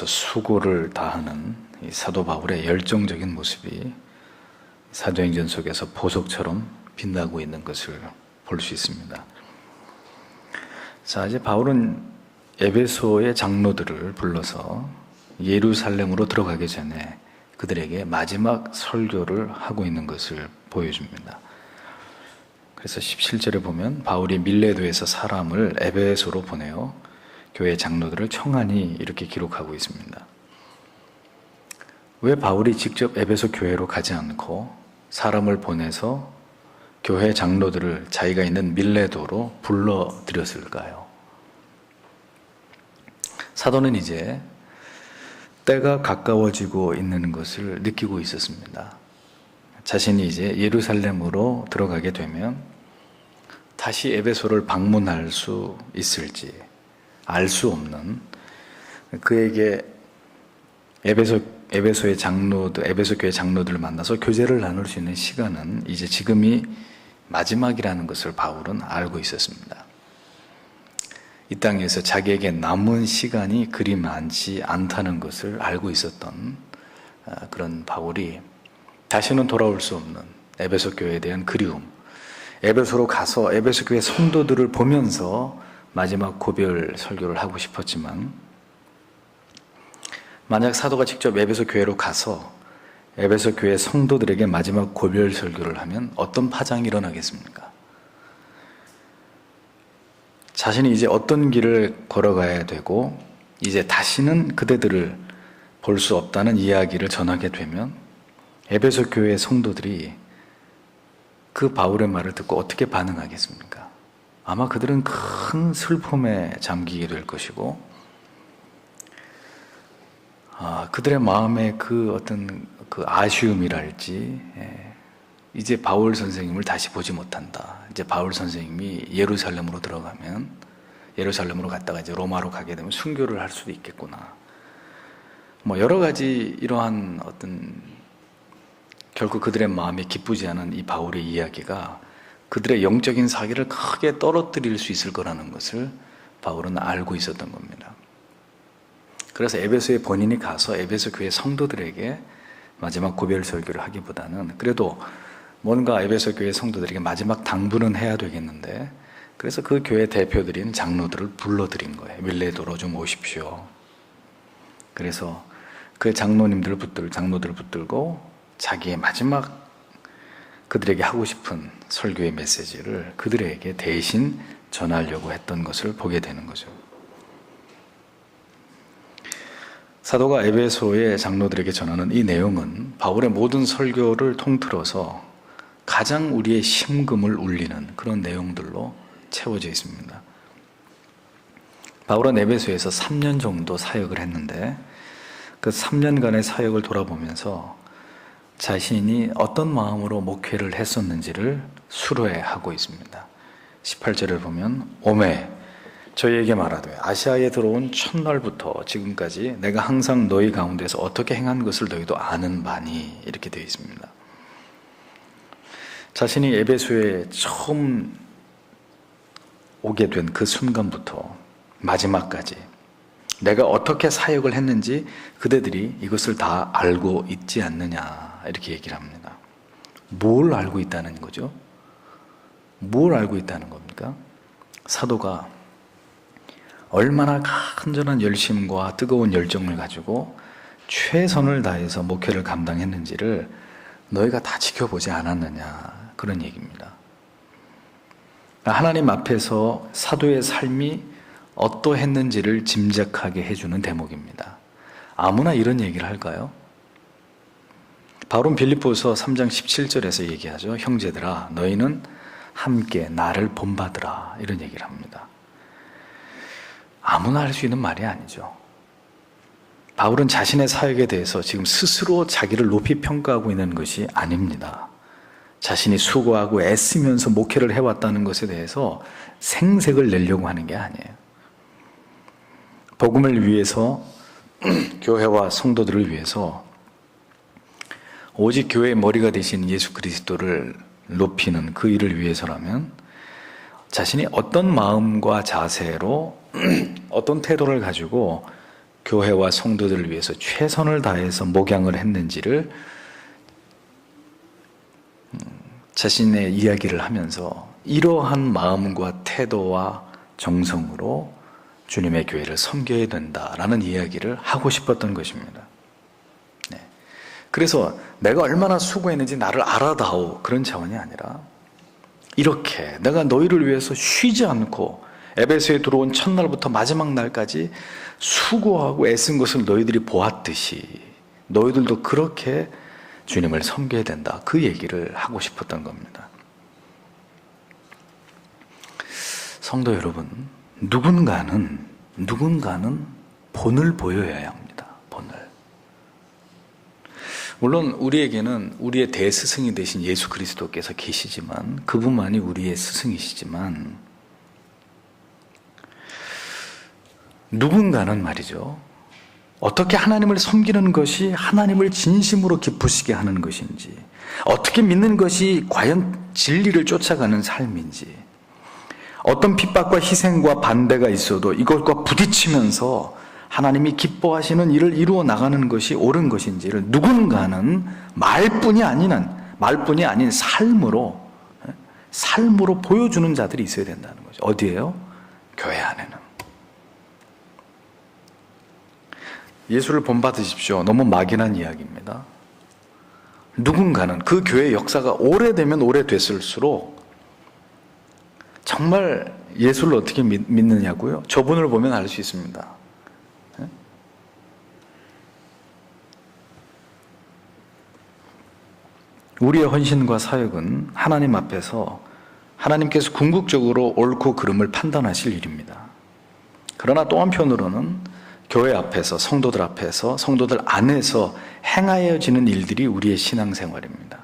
수고를 다하는 이 사도 바울의 열정적인 모습이 사도행전 속에서 보석처럼 빛나고 있는 것을 볼 수 있습니다. 자, 이제 바울은 에베소의 장로들을 불러서 예루살렘으로 들어가기 전에 그들에게 마지막 설교를 하고 있는 것을 보여줍니다. 그래서 17절에 보면 바울이 밀레도에서 사람을 에베소로 보내어 교회 장로들을 청하니 이렇게 기록하고 있습니다. 왜 바울이 직접 에베소 교회로 가지 않고 사람을 보내서 교회 장로들을 자기가 있는 밀레도로 불러들였을까요? 사도는 이제 때가 가까워지고 있는 것을 느끼고 있었습니다. 자신이 이제 예루살렘으로 들어가게 되면 다시 에베소를 방문할 수 있을지 알 수 없는, 그에게 에베소의 장로들, 에베소 교회 장로들을 만나서 교제를 나눌 수 있는 시간은 이제 지금이 마지막이라는 것을 바울은 알고 있었습니다. 이 땅에서 자기에게 남은 시간이 그리 많지 않다는 것을 알고 있었던 그런 바울이 다시는 돌아올 수 없는 에베소 교회에 대한 그리움, 에베소로 가서 에베소 교회 성도들을 보면서 마지막 고별 설교를 하고 싶었지만, 만약 사도가 직접 에베소 교회로 가서 에베소 교회 성도들에게 마지막 고별 설교를 하면 어떤 파장이 일어나겠습니까? 자신이 이제 어떤 길을 걸어가야 되고 이제 다시는 그대들을 볼 수 없다는 이야기를 전하게 되면 에베소 교회 성도들이 그 바울의 말을 듣고 어떻게 반응하겠습니까? 아마 그들은 큰 슬픔에 잠기게 될 것이고, 그들의 마음에 그 어떤 그 아쉬움이랄지, 이제 바울 선생님을 다시 보지 못한다. 이제 바울 선생님이 예루살렘으로 들어가면, 예루살렘으로 갔다가 이제 로마로 가게 되면 순교를 할 수도 있겠구나. 뭐 여러 가지 이러한 어떤, 결국 그들의 마음에 기쁘지 않은 이 바울의 이야기가 그들의 영적인 사기를 크게 떨어뜨릴 수 있을 거라는 것을 바울은 알고 있었던 겁니다. 그래서 에베소에 본인이 가서 에베소 교회 성도들에게 마지막 고별 설교를 하기보다는 그래도 뭔가 에베소 교회 성도들에게 마지막 당부는 해야 되겠는데, 그래서 그 교회 대표들인 장로들을 불러들인 거예요. 밀레도로 좀 오십시오. 그래서 그 장로들을 붙들고 자기의 마지막 그들에게 하고 싶은 설교의 메시지를 그들에게 대신 전하려고 했던 것을 보게 되는 거죠. 사도가 에베소의 장로들에게 전하는 이 내용은 바울의 모든 설교를 통틀어서 가장 우리의 심금을 울리는 그런 내용들로 채워져 있습니다. 바울은 에베소에서 3년 정도 사역을 했는데, 그 3년간의 사역을 돌아보면서 자신이 어떤 마음으로 목회를 했었는지를 수로하고 있습니다. 18절을 보면 오매 저희에게 말하되 아시아에 들어온 첫날부터 지금까지 내가 항상 너희 가운데서 어떻게 행한 것을 너희도 아는 바니, 이렇게 되어 있습니다. 자신이 에베소에 처음 오게 된 그 순간부터 마지막까지 내가 어떻게 사역을 했는지 그대들이 이것을 다 알고 있지 않느냐, 이렇게 얘기를 합니다. 뭘 알고 있다는 거죠? 뭘 알고 있다는 겁니까? 사도가 얼마나 간절한 열심과 뜨거운 열정을 가지고 최선을 다해서 목회를 감당했는지를 너희가 다 지켜보지 않았느냐, 그런 얘기입니다. 하나님 앞에서 사도의 삶이 어떠했는지를 짐작하게 해주는 대목입니다. 아무나 이런 얘기를 할까요? 바울은 빌립보서 3장 17절에서 얘기하죠. 형제들아 너희는 함께 나를 본받으라, 이런 얘기를 합니다. 아무나 할 수 있는 말이 아니죠. 바울은 자신의 사역에 대해서 지금 스스로 자기를 높이 평가하고 있는 것이 아닙니다. 자신이 수고하고 애쓰면서 목회를 해왔다는 것에 대해서 생색을 내려고 하는 게 아니에요. 복음을 위해서, 교회와 성도들을 위해서 오직 교회의 머리가 되신 예수 그리스도를 높이는 그 일을 위해서라면 자신이 어떤 마음과 자세로 어떤 태도를 가지고 교회와 성도들을 위해서 최선을 다해서 목양을 했는지를 자신의 이야기를 하면서 이러한 마음과 태도와 정성으로 주님의 교회를 섬겨야 된다라는 이야기를 하고 싶었던 것입니다. 네. 그래서 내가 얼마나 수고했는지 나를 알아다오, 그런 차원이 아니라 이렇게 내가 너희를 위해서 쉬지 않고 에베소에 들어온 첫날부터 마지막 날까지 수고하고 애쓴 것을 너희들이 보았듯이 너희들도 그렇게 주님을 섬겨야 된다, 그 얘기를 하고 싶었던 겁니다. 성도 여러분, 누군가는 본을 보여야 합니다. 본을. 물론 우리에게는 우리의 대스승이 되신 예수 그리스도께서 계시지만, 그분만이 우리의 스승이시지만, 누군가는 말이죠, 어떻게 하나님을 섬기는 것이 하나님을 진심으로 기쁘시게 하는 것인지, 어떻게 믿는 것이 과연 진리를 쫓아가는 삶인지, 어떤 핍박과 희생과 반대가 있어도 이것과 부딪히면서 하나님이 기뻐하시는 일을 이루어 나가는 것이 옳은 것인지를 누군가는 말뿐이 아닌 삶으로 보여주는 자들이 있어야 된다는 거죠. 어디에요? 교회 안에는. 예수를 본받으십시오. 너무 막연한 이야기입니다. 누군가는 그 교회의 역사가 오래되면 오래됐을수록 정말 예수를 어떻게 믿느냐고요? 저분을 보면 알 수 있습니다. 우리의 헌신과 사역은 하나님 앞에서 하나님께서 궁극적으로 옳고 그름을 판단하실 일입니다. 그러나 또 한편으로는 교회 앞에서, 성도들 앞에서, 성도들 안에서 행하여지는 일들이 우리의 신앙생활입니다.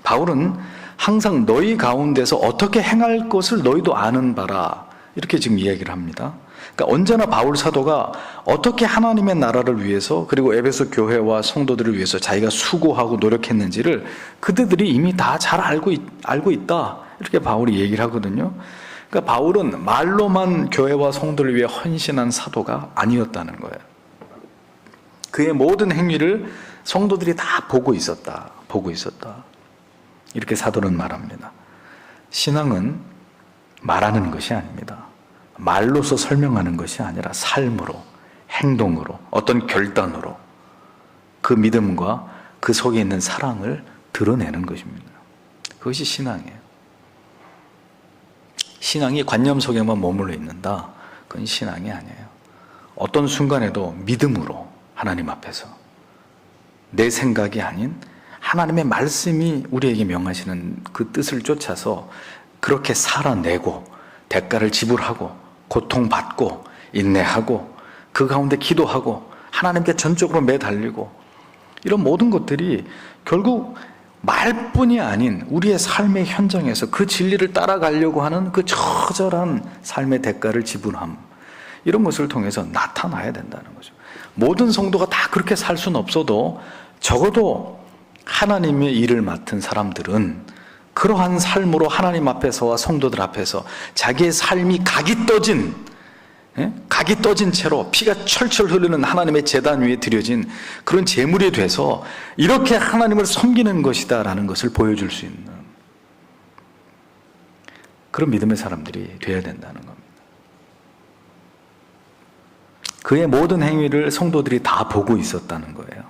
바울은 항상 너희 가운데서 어떻게 행할 것을 너희도 아는 바라, 이렇게 지금 이야기를 합니다. 그러니까 언제나 바울 사도가 어떻게 하나님의 나라를 위해서, 그리고 에베소 교회와 성도들을 위해서 자기가 수고하고 노력했는지를 그들이 이미 다 잘 알고 있다, 이렇게 바울이 얘기를 하거든요. 그러니까 바울은 말로만 교회와 성도를 위해 헌신한 사도가 아니었다는 거예요. 그의 모든 행위를 성도들이 다 보고 있었다. 이렇게 사도는 말합니다. 신앙은 말하는 것이 아닙니다. 말로서 설명하는 것이 아니라 삶으로, 행동으로, 어떤 결단으로 그 믿음과 그 속에 있는 사랑을 드러내는 것입니다. 그것이 신앙이에요. 신앙이 관념 속에만 머물러 있는다, 그건 신앙이 아니에요. 어떤 순간에도 믿음으로 하나님 앞에서 내 생각이 아닌 하나님의 말씀이 우리에게 명하시는 그 뜻을 쫓아서 그렇게 살아내고 대가를 지불하고 고통받고 인내하고 그 가운데 기도하고 하나님께 전적으로 매달리고, 이런 모든 것들이 결국 말뿐이 아닌 우리의 삶의 현장에서 그 진리를 따라가려고 하는 그 처절한 삶의 대가를 지불함, 이런 것을 통해서 나타나야 된다는 거죠. 모든 성도가 다 그렇게 살 수는 없어도 적어도 하나님의 일을 맡은 사람들은 그러한 삶으로 하나님 앞에서와 성도들 앞에서 자기의 삶이 각이 떠진 채로 피가 철철 흐르는 하나님의 제단 위에 드려진 그런 제물이 돼서 이렇게 하나님을 섬기는 것이다 라는 것을 보여줄 수 있는 그런 믿음의 사람들이 되어야 된다는 겁니다. 그의 모든 행위를 성도들이 다 보고 있었다는 거예요.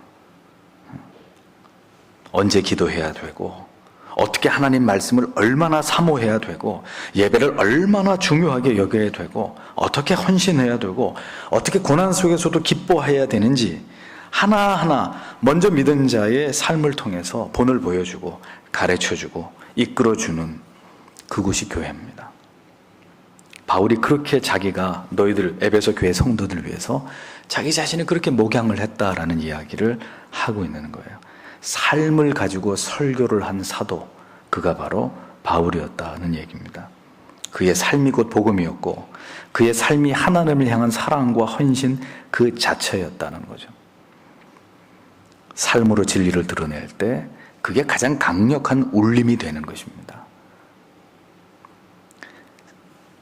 언제 기도해야 되고, 어떻게 하나님 말씀을 얼마나 사모해야 되고, 예배를 얼마나 중요하게 여겨야 되고, 어떻게 헌신해야 되고, 어떻게 고난 속에서도 기뻐해야 되는지 하나하나 먼저 믿은 자의 삶을 통해서 본을 보여주고 가르쳐주고 이끌어주는 그곳이 교회입니다. 바울이 그렇게 자기가 너희들 에베소 교회 성도들을 위해서 자기 자신이 그렇게 목양을 했다라는 이야기를 하고 있는 거예요. 삶을 가지고 설교를 한 사도, 그가 바로 바울이었다는 얘기입니다. 그의 삶이 곧 복음이었고 그의 삶이 하나님을 향한 사랑과 헌신 그 자체였다는 거죠. 삶으로 진리를 드러낼 때 그게 가장 강력한 울림이 되는 것입니다.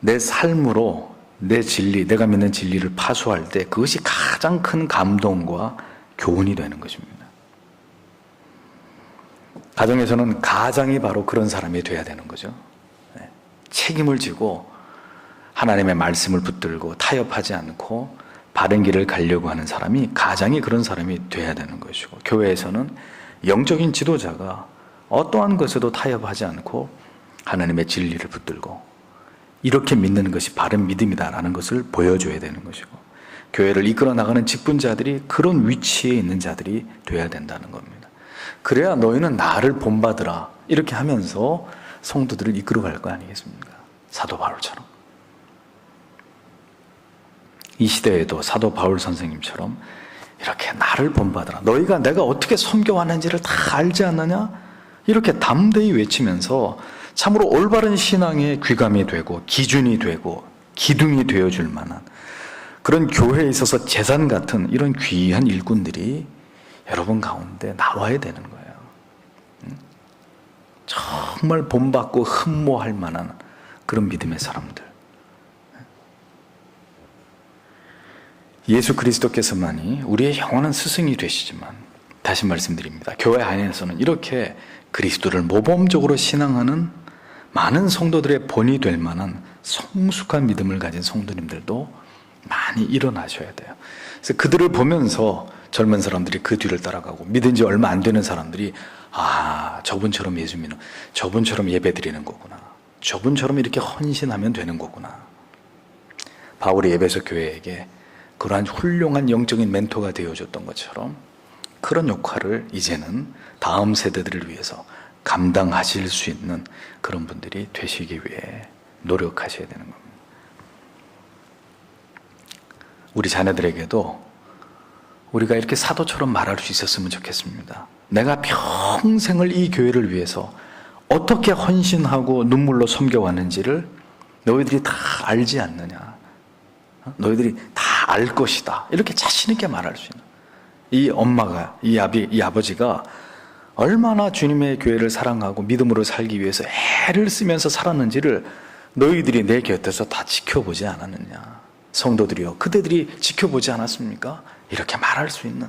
내 삶으로 내 진리, 내가 믿는 진리를 파수할 때 그것이 가장 큰 감동과 교훈이 되는 것입니다. 가정에서는 가장이 바로 그런 사람이 돼야 되는 거죠. 책임을 지고 하나님의 말씀을 붙들고 타협하지 않고 바른 길을 가려고 하는 사람이, 가장이 그런 사람이 돼야 되는 것이고, 교회에서는 영적인 지도자가 어떠한 것에도 타협하지 않고 하나님의 진리를 붙들고 이렇게 믿는 것이 바른 믿음이다라는 것을 보여줘야 되는 것이고, 교회를 이끌어 나가는 직분자들이 그런 위치에 있는 자들이 돼야 된다는 겁니다. 그래야 너희는 나를 본받으라 이렇게 하면서 성도들을 이끌어갈 거 아니겠습니까? 사도 바울처럼. 이 시대에도 사도 바울 선생님처럼 이렇게 나를 본받으라, 너희가 내가 어떻게 섬겨왔는지를 다 알지 않느냐, 이렇게 담대히 외치면서 참으로 올바른 신앙의 귀감이 되고 기준이 되고 기둥이 되어줄 만한 그런 교회에 있어서 재산 같은 이런 귀한 일꾼들이 여러분 가운데 나와야 되는 거예요. 정말 본받고 흠모할 만한 그런 믿음의 사람들. 예수 그리스도께서만이 우리의 영원한 스승이 되시지만, 다시 말씀드립니다, 교회 안에서는 이렇게 그리스도를 모범적으로 신앙하는 많은 성도들의 본이 될 만한 성숙한 믿음을 가진 성도님들도 많이 일어나셔야 돼요. 그래서 그들을 보면서 젊은 사람들이 그 뒤를 따라가고, 믿은 지 얼마 안 되는 사람들이 저분처럼 예수 믿는, 저분처럼 예배 드리는 거구나, 저분처럼 이렇게 헌신하면 되는 거구나. 바울이 에베소 교회에게 그러한 훌륭한 영적인 멘토가 되어줬던 것처럼 그런 역할을 이제는 다음 세대들을 위해서 감당하실 수 있는 그런 분들이 되시기 위해 노력하셔야 되는 겁니다. 우리 자녀들에게도 우리가 이렇게 사도처럼 말할 수 있었으면 좋겠습니다. 내가 평생을 이 교회를 위해서 어떻게 헌신하고 눈물로 섬겨왔는지를 너희들이 다 알지 않느냐, 너희들이 다 알 것이다, 이렇게 자신 있게 말할 수 있는, 이 엄마가, 이 아버지가 얼마나 주님의 교회를 사랑하고 믿음으로 살기 위해서 애를 쓰면서 살았는지를 너희들이 내 곁에서 다 지켜보지 않았느냐, 성도들이요 그대들이 지켜보지 않았습니까? 이렇게 말할 수 있는,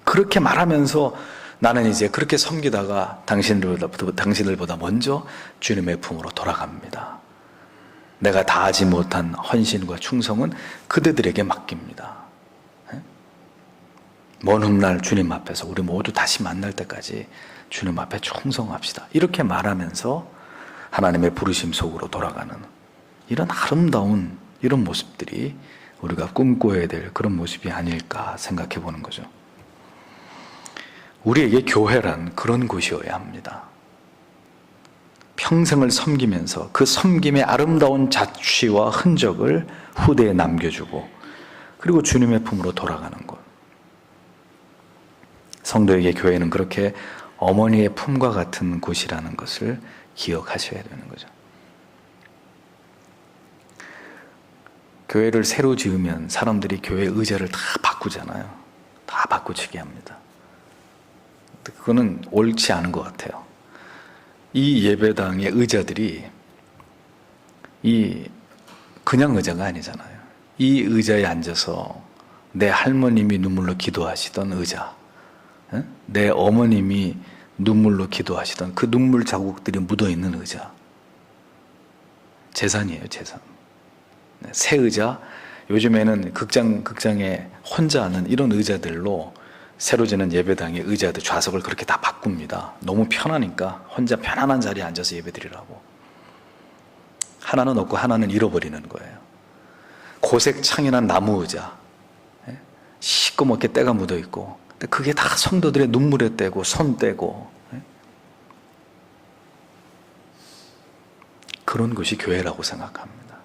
그렇게 말하면서 나는 이제 그렇게 섬기다가 당신들보다 먼저 주님의 품으로 돌아갑니다. 내가 다하지 못한 헌신과 충성은 그대들에게 맡깁니다. 먼 훗날 주님 앞에서 우리 모두 다시 만날 때까지 주님 앞에 충성합시다, 이렇게 말하면서 하나님의 부르심 속으로 돌아가는 이런 아름다운 이런 모습들이 우리가 꿈꿔야 될 그런 모습이 아닐까 생각해 보는 거죠. 우리에게 교회란 그런 곳이어야 합니다. 평생을 섬기면서 그 섬김의 아름다운 자취와 흔적을 후대에 남겨주고, 그리고 주님의 품으로 돌아가는 곳. 성도에게 교회는 그렇게 어머니의 품과 같은 곳이라는 것을 기억하셔야 되는 거죠. 교회를 새로 지으면 사람들이 교회 의자를 다 바꾸잖아요. 다 바꾸치게 합니다. 그거는 옳지 않은 것 같아요. 이 예배당의 의자들이 그냥 의자가 아니잖아요. 이 의자에 앉아서 내 할머님이 눈물로 기도하시던 의자, 내 어머님이 눈물로 기도하시던 그 눈물 자국들이 묻어있는 의자, 재산이에요, 재산. 새 의자, 요즘에는 극장에 혼자 하는 이런 의자들로 새로 지는 예배당의 의자들 좌석을 그렇게 다 바꿉니다. 너무 편하니까 혼자 편안한 자리에 앉아서 예배드리라고. 하나는 없고 하나는 잃어버리는 거예요. 고색 창이난 나무 의자, 시꺼멓게 때가 묻어있고, 그게 다 성도들의 눈물에 떼고 손 떼고, 그런 것이 교회라고 생각합니다.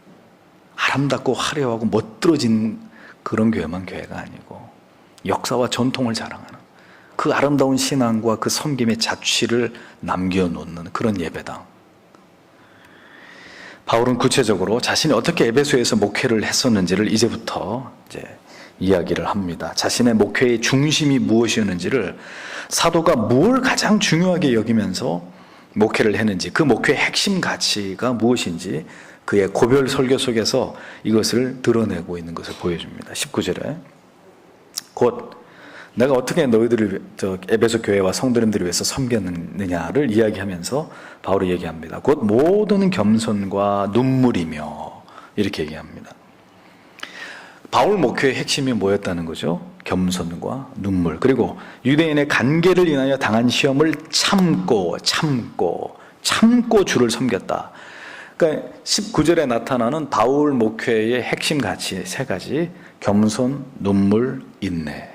아름답고 화려하고 멋들어진 그런 교회만 교회가 아니고, 역사와 전통을 자랑하는 그 아름다운 신앙과 그 섬김의 자취를 남겨놓는 그런 예배당. 바울은 구체적으로 자신이 어떻게 에베소에서 목회를 했었는지를 이제부터 이야기를 합니다. 자신의 목회의 중심이 무엇이었는지를, 사도가 무엇을 가장 중요하게 여기면서 목회를 했는지, 그 목회의 핵심 가치가 무엇인지 그의 고별 설교 속에서 이것을 드러내고 있는 것을 보여줍니다. 19절에 곧 내가 어떻게 너희들을 에베소 교회와 성도님들을 위해서 섬겼느냐를 이야기하면서 바울이 얘기합니다. 곧 모든 겸손과 눈물이며 이렇게 얘기합니다. 바울 목회의 핵심이 뭐였다는 거죠? 겸손과 눈물, 그리고 유대인의 간계를 인하여 당한 시험을 참고 주를 섬겼다. 그러니까 19절에 나타나는 바울 목회의 핵심 가치 세 가지: 겸손, 눈물, 인내.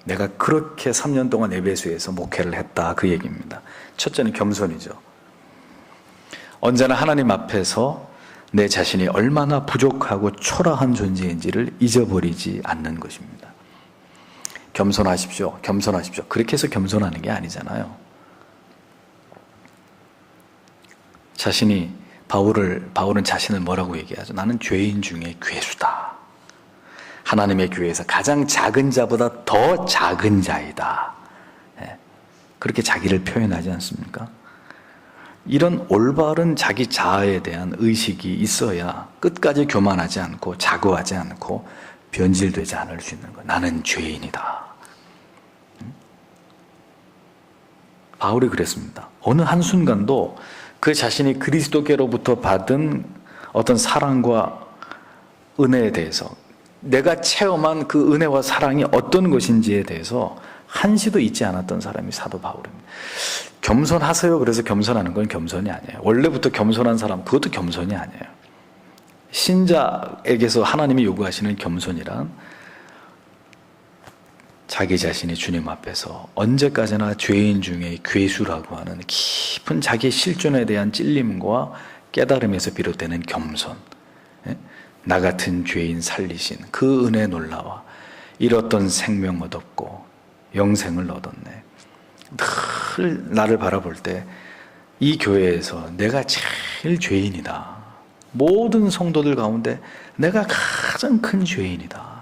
내가 그렇게 3년 동안 에베소에서 목회를 했다, 그 얘기입니다. 첫째는 겸손이죠. 언제나 하나님 앞에서 내 자신이 얼마나 부족하고 초라한 존재인지를 잊어버리지 않는 것입니다. 겸손하십시오. 그렇게 해서 겸손하는 게 아니잖아요. 바울은 자신을 뭐라고 얘기하죠? 나는 죄인 중에 괴수다. 하나님의 교회에서 가장 작은 자보다 더 작은 자이다. 그렇게 자기를 표현하지 않습니까? 이런 올바른 자기 자아에 대한 의식이 있어야 끝까지 교만하지 않고 자고하지 않고 변질되지 않을 수 있는 거예요. 나는 죄인이다. 바울이 그랬습니다. 어느 한순간도 그 자신이 그리스도께로부터 받은 어떤 사랑과 은혜에 대해서, 내가 체험한 그 은혜와 사랑이 어떤 것인지에 대해서 한시도 잊지 않았던 사람이 사도 바울입니다. 겸손하세요. 그래서 겸손하는 건 겸손이 아니에요. 원래부터 겸손한 사람, 그것도 겸손이 아니에요. 신자에게서 하나님이 요구하시는 겸손이란 자기 자신이 주님 앞에서 언제까지나 죄인 중에 괴수라고 하는 깊은 자기 실존에 대한 찔림과 깨달음에서 비롯되는 겸손, 나 같은 죄인 살리신 그 은혜 놀라와 잃었던 생명 얻었고 영생을 얻었네. 늘 나를 바라볼 때 이 교회에서 내가 제일 죄인이다. 모든 성도들 가운데 내가 가장 큰 죄인이다.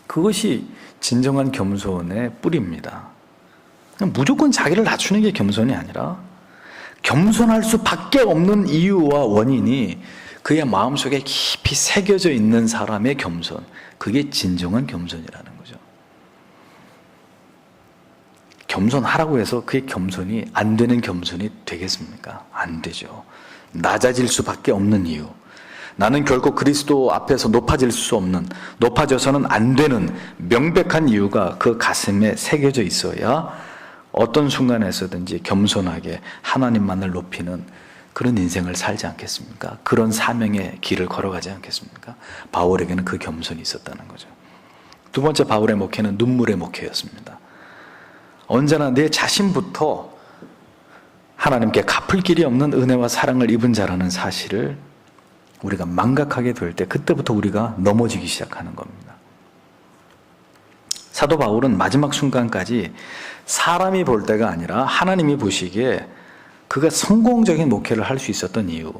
그것이 진정한 겸손의 뿌리입니다. 무조건 자기를 낮추는 게 겸손이 아니라 겸손할 수밖에 없는 이유와 원인이 그의 마음속에 깊이 새겨져 있는 사람의 겸손, 그게 진정한 겸손이라는 거죠. 겸손하라고 해서 그의 겸손이 안 되는 겸손이 되겠습니까? 안 되죠. 낮아질 수밖에 없는 이유, 나는 결코 그리스도 앞에서 높아질 수 없는, 높아져서는 안 되는 명백한 이유가 그 가슴에 새겨져 있어야 어떤 순간에서든지 겸손하게 하나님만을 높이는 그런 인생을 살지 않겠습니까? 그런 사명의 길을 걸어가지 않겠습니까? 바울에게는 그 겸손이 있었다는 거죠. 두 번째, 바울의 목회는 눈물의 목회였습니다. 언제나 내 자신부터 하나님께 갚을 길이 없는 은혜와 사랑을 입은 자라는 사실을 우리가 망각하게 될 때, 그때부터 우리가 넘어지기 시작하는 겁니다. 사도 바울은 마지막 순간까지 사람이 볼 때가 아니라 하나님이 보시기에 그가 성공적인 목회를 할 수 있었던 이유,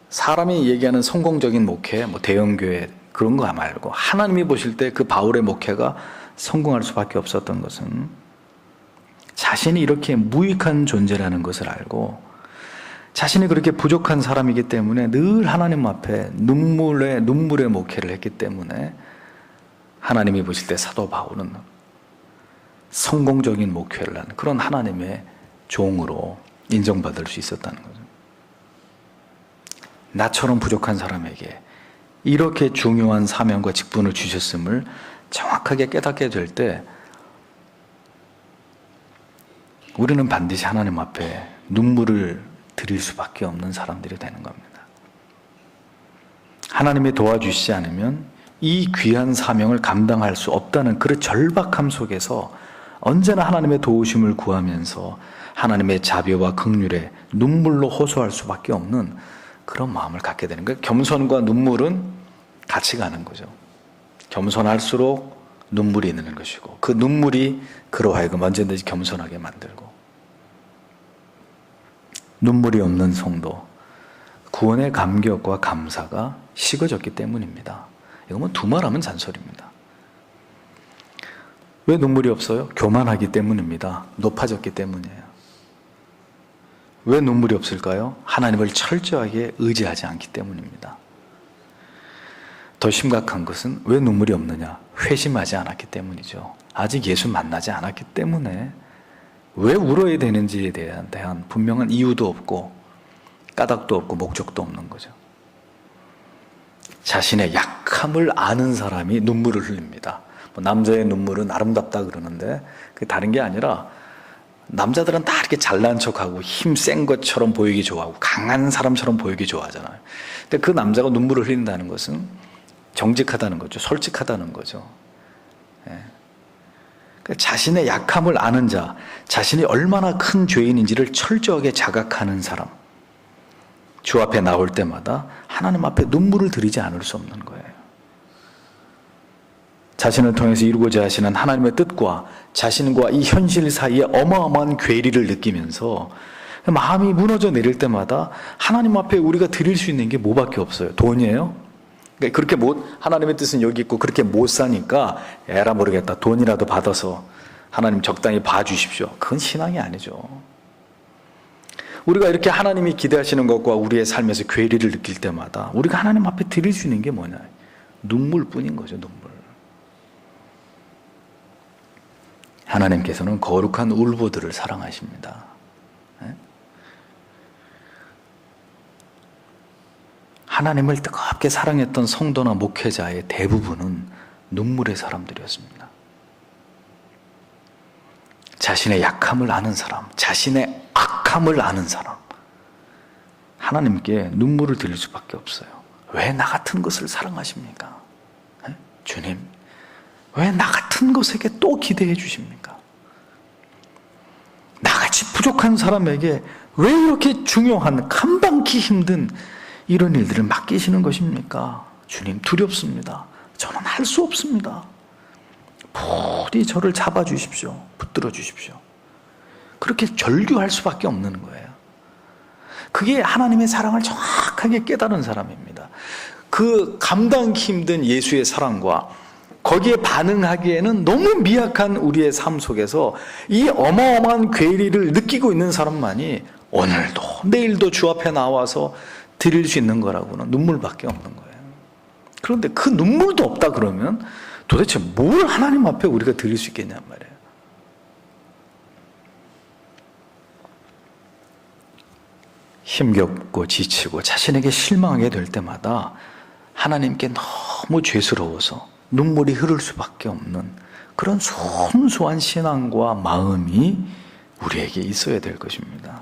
사람이 얘기하는 성공적인 목회, 대형교회 그런 거 말고 하나님이 보실 때 그 바울의 목회가 성공할 수밖에 없었던 것은 자신이 이렇게 무익한 존재라는 것을 알고 자신이 그렇게 부족한 사람이기 때문에 늘 하나님 앞에 눈물의 목회를 했기 때문에 하나님이 보실 때 사도 바울은 성공적인 목회를 하는 그런 하나님의 종으로 인정받을 수 있었다는 거죠. 나처럼 부족한 사람에게 이렇게 중요한 사명과 직분을 주셨음을 정확하게 깨닫게 될 때 우리는 반드시 하나님 앞에 눈물을 드릴 수밖에 없는 사람들이 되는 겁니다. 하나님이 도와주시지 않으면 이 귀한 사명을 감당할 수 없다는 그런 절박함 속에서 언제나 하나님의 도우심을 구하면서 하나님의 자비와 긍휼에 눈물로 호소할 수밖에 없는 그런 마음을 갖게 되는 거예요. 겸손과 눈물은 같이 가는 거죠. 겸손할수록 눈물이 있는 것이고 그 눈물이 그로 하여금 언제든지 겸손하게 만들고, 눈물이 없는 성도, 구원의 감격과 감사가 식어졌기 때문입니다. 이건 두말하면 잔소리입니다. 왜 눈물이 없어요? 교만하기 때문입니다. 높아졌기 때문이에요. 왜 눈물이 없을까요? 하나님을 철저하게 의지하지 않기 때문입니다. 더 심각한 것은 왜 눈물이 없느냐? 회심하지 않았기 때문이죠. 아직 예수 만나지 않았기 때문에 왜 울어야 되는지에 대한 분명한 이유도 없고 까닭도 없고 목적도 없는 거죠. 자신의 약함을 아는 사람이 눈물을 흘립니다. 남자의 눈물은 아름답다 그러는데 그게 다른 게 아니라 남자들은 다 이렇게 잘난 척하고 힘 센 것처럼 보이기 좋아하고 강한 사람처럼 보이기 좋아하잖아요. 근데 그 남자가 눈물을 흘린다는 것은 정직하다는 거죠. 솔직하다는 거죠. 자신의 약함을 아는 자, 자신이 얼마나 큰 죄인인지를 철저하게 자각하는 사람, 주 앞에 나올 때마다 하나님 앞에 눈물을 들이지 않을 수 없는 거예요. 자신을 통해서 이루고자 하시는 하나님의 뜻과 자신과 이 현실 사이에 어마어마한 괴리를 느끼면서 마음이 무너져 내릴 때마다 하나님 앞에 우리가 드릴 수 있는 게 뭐밖에 없어요? 돈이에요? 그렇게 하나님의 뜻은 여기 있고 그렇게 못 사니까 에라 모르겠다, 돈이라도 받아서 하나님 적당히 봐주십시오. 그건 신앙이 아니죠. 우리가 이렇게 하나님이 기대하시는 것과 우리의 삶에서 괴리를 느낄 때마다 우리가 하나님 앞에 드릴 수 있는 게 뭐냐? 눈물뿐인 거죠. 눈물. 하나님께서는 거룩한 울보들을 사랑하십니다. 하나님을 뜨겁게 사랑했던 성도나 목회자의 대부분은 눈물의 사람들이었습니다. 자신의 약함을 아는 사람, 자신의 악함을 아는 사람, 하나님께 눈물을 들릴 수밖에 없어요. 왜 나 같은 것을 사랑하십니까? 주님, 왜 나 같은 것에게 또 기대해 주십니까? 나같이 부족한 사람에게 왜 이렇게 중요한, 감당기 힘든 이런 일들을 맡기시는 것입니까? 주님, 두렵습니다. 저는 할 수 없습니다. 부디 저를 잡아주십시오. 붙들어 주십시오. 그렇게 절규할 수밖에 없는 거예요. 그게 하나님의 사랑을 정확하게 깨달은 사람입니다. 그 감당기 힘든 예수의 사랑과 거기에 반응하기에는 너무 미약한 우리의 삶 속에서 이 어마어마한 괴리를 느끼고 있는 사람만이 오늘도 내일도 주 앞에 나와서 드릴 수 있는 거라고는 눈물밖에 없는 거예요. 그런데 그 눈물도 없다 그러면 도대체 뭘 하나님 앞에 우리가 드릴 수 있겠냔 말이에요. 힘겹고 지치고 자신에게 실망하게 될 때마다 하나님께 너무 죄스러워서 눈물이 흐를 수밖에 없는 그런 순수한 신앙과 마음이 우리에게 있어야 될 것입니다.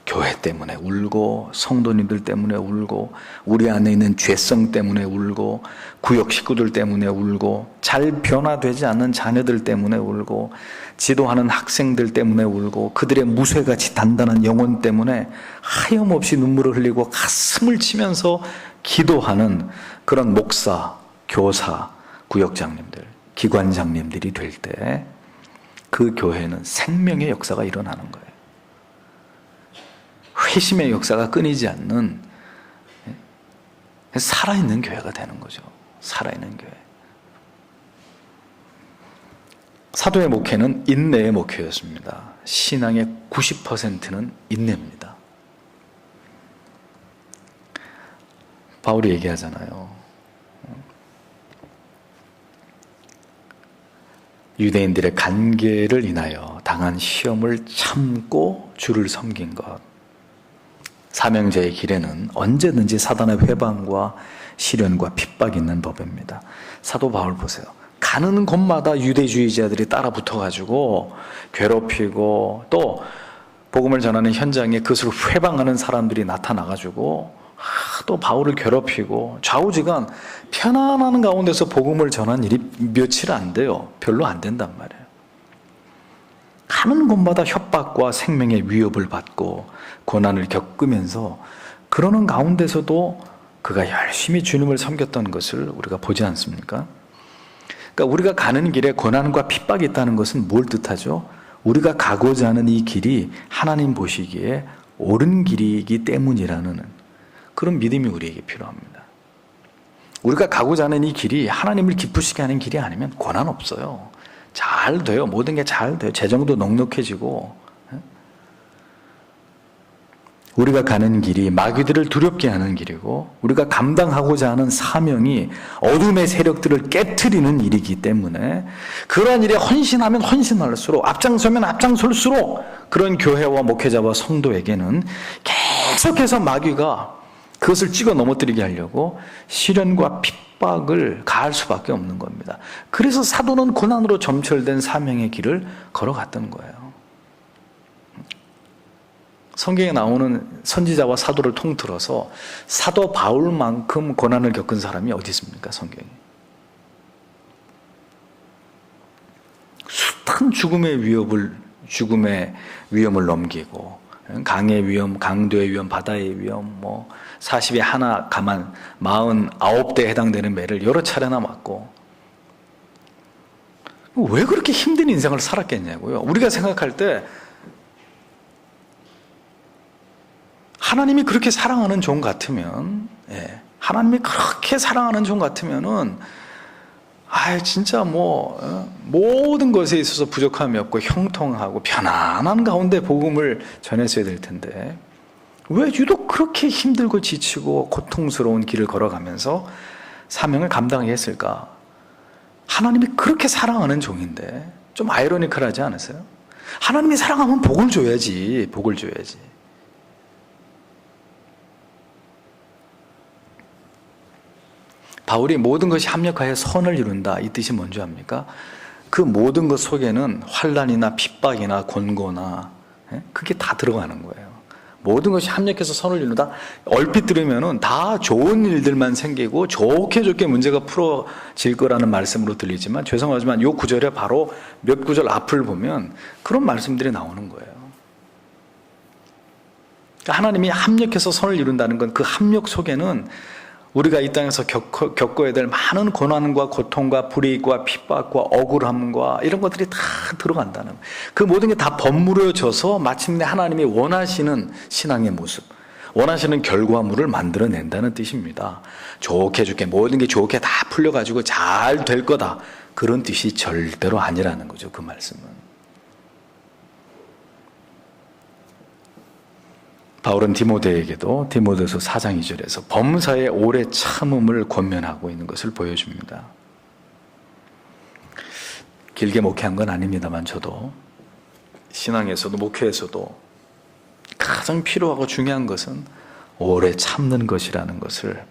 교회 때문에 울고, 성도님들 때문에 울고, 우리 안에 있는 죄성 때문에 울고, 구역 식구들 때문에 울고, 잘 변화되지 않는 자녀들 때문에 울고, 지도하는 학생들 때문에 울고, 그들의 무쇠같이 단단한 영혼 때문에 하염없이 눈물을 흘리고 가슴을 치면서 기도하는 그런 목사, 교사, 구역장님들, 기관장님들이 될 때 그 교회는 생명의 역사가 일어나는 거예요. 회심의 역사가 끊이지 않는 살아있는 교회가 되는 거죠. 살아있는 교회. 사도의 목회는 인내의 목회였습니다. 신앙의 90%는 인내입니다. 바울이 얘기하잖아요. 유대인들의 간계를 인하여 당한 시험을 참고 주를 섬긴 것. 사명자의 길에는 언제든지 사단의 회방과 시련과 핍박이 있는 법입니다. 사도 바울 보세요. 가는 곳마다 유대주의자들이 따라 붙어가지고 괴롭히고 또 복음을 전하는 현장에 그것을 회방하는 사람들이 나타나가지고 또 바울을 괴롭히고 좌우지간 편안한 가운데서 복음을 전한 일이 며칠 안 돼요. 별로 안 된단 말이에요. 가는 곳마다 협박과 생명의 위협을 받고 고난을 겪으면서 그러는 가운데서도 그가 열심히 주님을 섬겼던 것을 우리가 보지 않습니까? 그러니까 우리가 가는 길에 고난과 핍박이 있다는 것은 뭘 뜻하죠? 우리가 가고자 하는 이 길이 하나님 보시기에 옳은 길이기 때문이라는 그런 믿음이 우리에게 필요합니다. 우리가 가고자 하는 이 길이 하나님을 기쁘시게 하는 길이 아니면 고난 없어요. 잘 돼요. 모든 게 잘 돼요. 재정도 넉넉해지고. 우리가 가는 길이 마귀들을 두렵게 하는 길이고 우리가 감당하고자 하는 사명이 어둠의 세력들을 깨트리는 일이기 때문에 그러한 일에 헌신하면 헌신할수록 앞장서면 앞장설수록 그런 교회와 목회자와 성도에게는 계속해서 마귀가 그것을 찍어 넘어뜨리게 하려고 시련과 핍박을 가할 수밖에 없는 겁니다. 그래서 사도는 고난으로 점철된 사명의 길을 걸어갔던 거예요. 성경에 나오는 선지자와 사도를 통틀어서 사도 바울만큼 고난을 겪은 사람이 어디 있습니까? 성경에. 숱한 죽음의 위험을 넘기고 강의 위험, 강도의 위험, 바다의 위험, 40에 하나 가만 49대에 해당되는 매를 여러 차례나 맞고 왜 그렇게 힘든 인생을 살았겠냐고요. 우리가 생각할 때 하나님이 그렇게 사랑하는 종 같으면, 하나님이 그렇게 사랑하는 종 같으면은, 진짜 모든 것에 있어서 부족함이 없고 형통하고 편안한 가운데 복음을 전했어야 될 텐데, 왜 유독 그렇게 힘들고 지치고 고통스러운 길을 걸어가면서 사명을 감당하게 했을까? 하나님이 그렇게 사랑하는 종인데, 좀 아이러니컬하지 않으세요? 하나님이 사랑하면 복을 줘야지. 바울이 모든 것이 합력하여 선을 이룬다 이 뜻이 뭔지 압니까? 그 모든 것 속에는 환난이나 핍박이나 곤고나 그게 다 들어가는 거예요. 모든 것이 합력해서 선을 이룬다. 얼핏 들으면은 다 좋은 일들만 생기고 좋게 문제가 풀어질 거라는 말씀으로 들리지만 죄송하지만 이 구절에 바로 몇 구절 앞을 보면 그런 말씀들이 나오는 거예요. 그러니까 하나님이 합력해서 선을 이룬다는 건 그 합력 속에는 우리가 이 땅에서 겪어야 될 많은 고난과 고통과 불이익과 핍박과 억울함과 이런 것들이 다 들어간다는 거예요. 그 모든 게 다 버무려져서 마침내 하나님이 원하시는 신앙의 모습, 원하시는 결과물을 만들어낸다는 뜻입니다. 좋게 모든 게 좋게 다 풀려가지고 잘 될 거다. 그런 뜻이 절대로 아니라는 거죠. 그 말씀은. 바울은 디모데에게도 디모데서 4장 2절에서 범사의 오래 참음을 권면하고 있는 것을 보여줍니다. 길게 목회한 건 아닙니다만 저도 신앙에서도 목회에서도 가장 필요하고 중요한 것은 오래 참는 것이라는 것을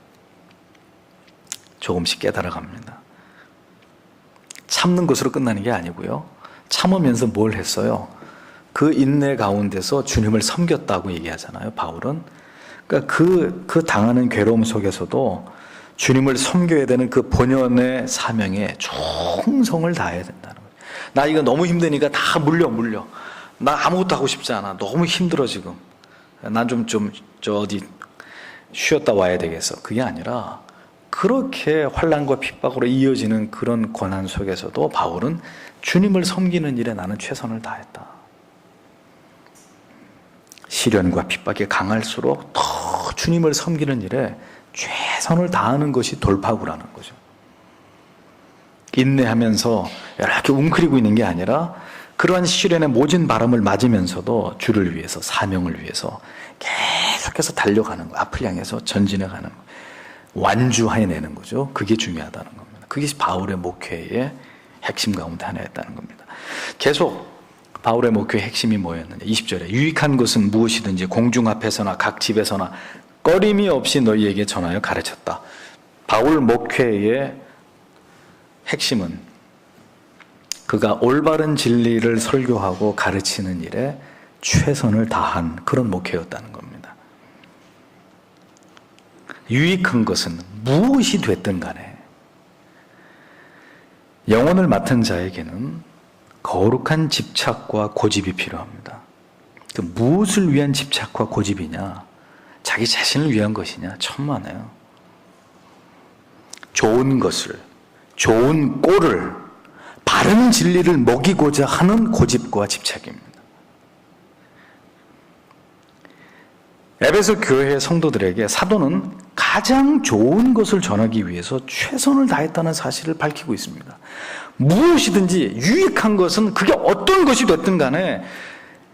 조금씩 깨달아갑니다. 참는 것으로 끝나는 게 아니고요. 참으면서 뭘 했어요? 그 인내 가운데서 주님을 섬겼다고 얘기하잖아요, 바울은. 그러니까 그 당하는 괴로움 속에서도 주님을 섬겨야 되는 그 본연의 사명에 충성을 다해야 된다는 거예요. 나 이거 너무 힘드니까 다 물려. 나 아무것도 하고 싶지 않아. 너무 힘들어, 지금. 난 어디 쉬었다 와야 되겠어. 그게 아니라 그렇게 환난과 핍박으로 이어지는 그런 고난 속에서도 바울은 주님을 섬기는 일에 나는 최선을 다했다. 시련과 핍박이 강할수록 더 주님을 섬기는 일에 최선을 다하는 것이 돌파구라는 거죠. 인내하면서 이렇게 웅크리고 있는 게 아니라 그러한 시련의 모진 바람을 맞으면서도 주를 위해서, 사명을 위해서 계속해서 달려가는 거, 앞을 향해서 전진해 가는 거, 완주해내는 거죠. 그게 중요하다는 겁니다. 그게 바울의 목회의 핵심 가운데 하나였다는 겁니다. 계속 바울의 목회의 핵심이 뭐였느냐? 20절에 유익한 것은 무엇이든지 공중 앞에서나 각 집에서나 꺼림이 없이 너희에게 전하여 가르쳤다. 바울 목회의 핵심은 그가 올바른 진리를 설교하고 가르치는 일에 최선을 다한 그런 목회였다는 겁니다. 유익한 것은 무엇이 됐든 간에 영혼을 맡은 자에게는 거룩한 집착과 고집이 필요합니다. 그 무엇을 위한 집착과 고집이냐? 자기 자신을 위한 것이냐? 천만에요. 좋은 것을, 좋은 꼴을, 바른 진리를 먹이고자 하는 고집과 집착입니다. 에베소 교회의 성도들에게 사도는 가장 좋은 것을 전하기 위해서 최선을 다했다는 사실을 밝히고 있습니다. 무엇이든지 유익한 것은 그게 어떤 것이 됐든 간에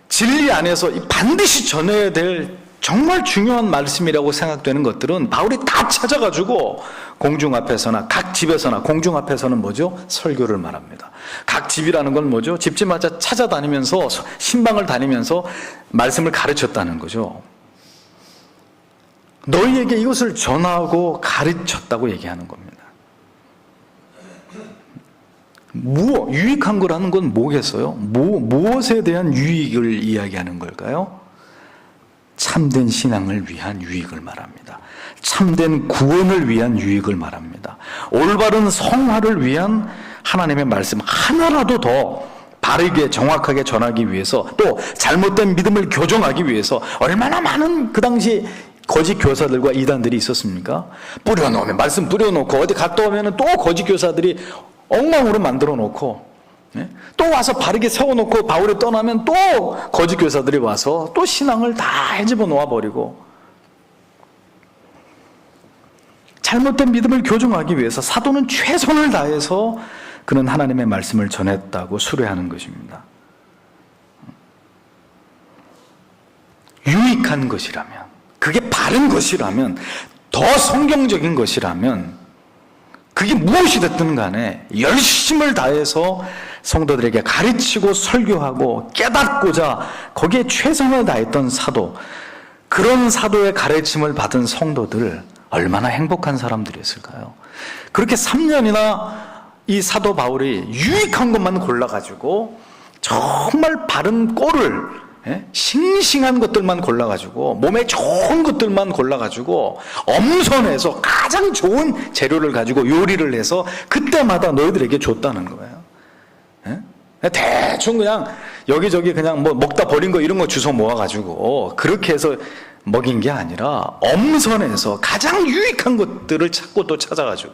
진리 안에서 반드시 전해야 될 정말 중요한 말씀이라고 생각되는 것들은 바울이 다 찾아가지고 공중 앞에서나 각 집에서나 공중 앞에서는 뭐죠? 설교를 말합니다. 각 집이라는 건 뭐죠? 집집마다 찾아다니면서 신방을 다니면서 말씀을 가르쳤다는 거죠. 너희에게 이것을 전하고 가르쳤다고 얘기하는 겁니다. 유익한 거라는 건 뭐겠어요? 무엇에 대한 유익을 이야기하는 걸까요? 참된 신앙을 위한 유익을 말합니다. 참된 구원을 위한 유익을 말합니다. 올바른 성화를 위한 하나님의 말씀 하나라도 더 바르게 정확하게 전하기 위해서, 또 잘못된 믿음을 교정하기 위해서 얼마나 많은 그 당시 거짓 교사들과 이단들이 있었습니까? 뿌려놓으면, 말씀 뿌려놓고 어디 갔다 오면 또 거짓 교사들이 엉망으로 만들어 놓고, 또 와서 바르게 세워놓고 바울이 떠나면 또 거짓 교사들이 와서 또 신앙을 다 헤집어 놓아버리고, 잘못된 믿음을 교정하기 위해서 사도는 최선을 다해서 그는 하나님의 말씀을 전했다고 수뢰하는 것입니다. 유익한 것이라면, 그게 바른 것이라면, 더 성경적인 것이라면, 그게 무엇이 됐든 간에 열심을 다해서 성도들에게 가르치고 설교하고 깨닫고자 거기에 최선을 다했던 사도, 그런 사도의 가르침을 받은 성도들 얼마나 행복한 사람들이었을까요? 그렇게 3년이나 이 사도 바울이 유익한 것만 골라가지고 정말 바른 꼴을, 싱싱한 것들만 골라가지고 몸에 좋은 것들만 골라가지고 엄선해서 가장 좋은 재료를 가지고 요리를 해서 그때마다 너희들에게 줬다는 거예요. 대충 그냥 여기저기 그냥 뭐 먹다 버린 거 이런 거 주워 모아가지고 그렇게 해서 먹인 게 아니라 엄선해서 가장 유익한 것들을 찾고 또 찾아가지고,